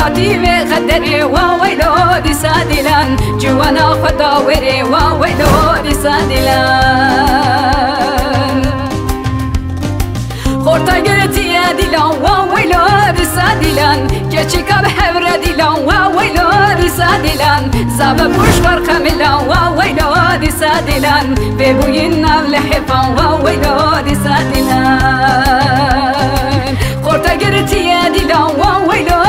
هاتی و قدری و ویلو سادلان جوانا خدا وری و ویلو سادلان خورتا گرتی دیلان و ویلو سادلان کچی کب حور دیلان و ویلو سادلان زاب بوشور خملان و ویلو سادلان ببوین نول حفان و ویلو سادلان خورتا گرتی دیلان و ویلو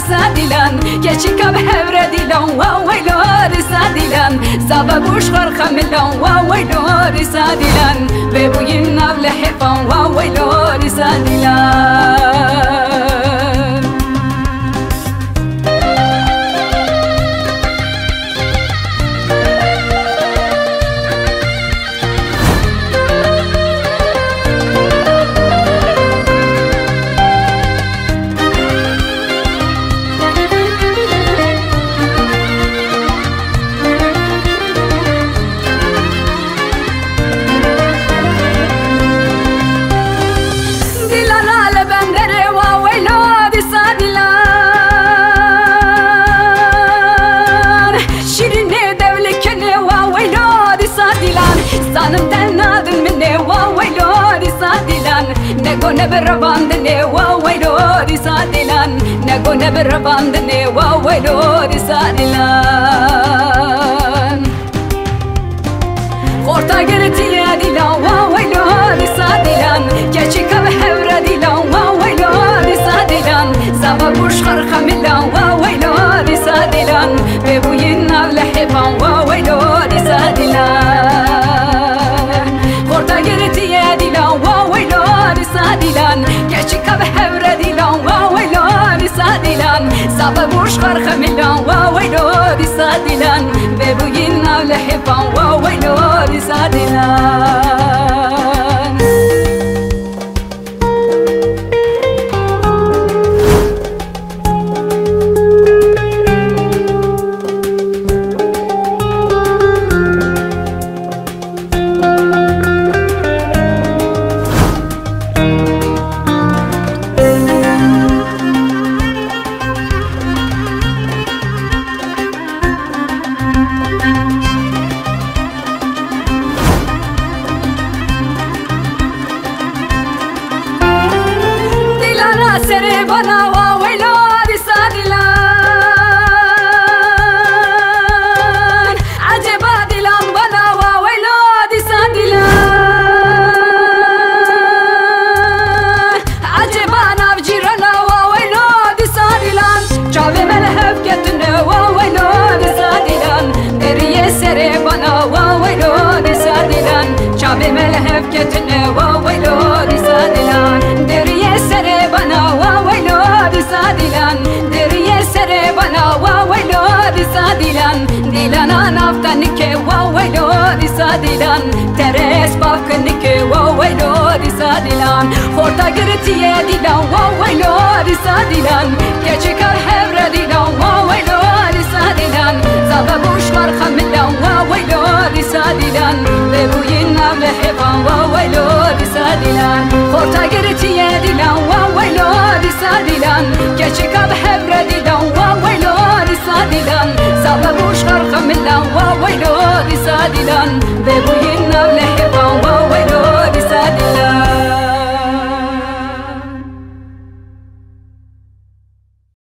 سادلان کچی کب حور دیلان و ویلو سادلان زاب بوشور خملان و ویلو سادلان ببوین نول حفان و ویلو سادلان زانم تنادن مني وويلو سادلان نقو نبرباندني وويلو سادلان نقو نبرباندني وويلو سادلان خورتا قرتي يا ديلان وويلو سادلان كاشي كب حورة ديلان وويلو سادلان زابا بوش خرخة ملان وويلو سادلان ببوينا لحفان وويلو سادلان كاشي كب حورة ديلان وويلو سادلان زابا بوش خرخة ملان وويلو سادلان ببوينا لحفان وويلو سادلان سري بنا وويلو سادلان عجبا دلان بنا وويلو سادلان عجبا نافجيرنا وويلو سادلان جاوي ملهف كتنا وويلو سادلان دري سري بنا وويلو سادلان جاوي ملهف كتنا وويلو سادلان دري سري بنا وويلو سادلان دري سري بنا وويلو سادلان ديلانا نافتنك وويلو سادلان ترس بافكنك وويلو سادلان خورتا قرتي ديلان وويلو سادلان كيشكر حبر ديلان وويلو سادلان زابا بوشكر خملان وويلو سادلان ببوينا محفان وويلو سادلان خورتا قرتي ديلان وويلو سادلان كيشكر حبر ديلان وويلو سادلان زابا بوشكر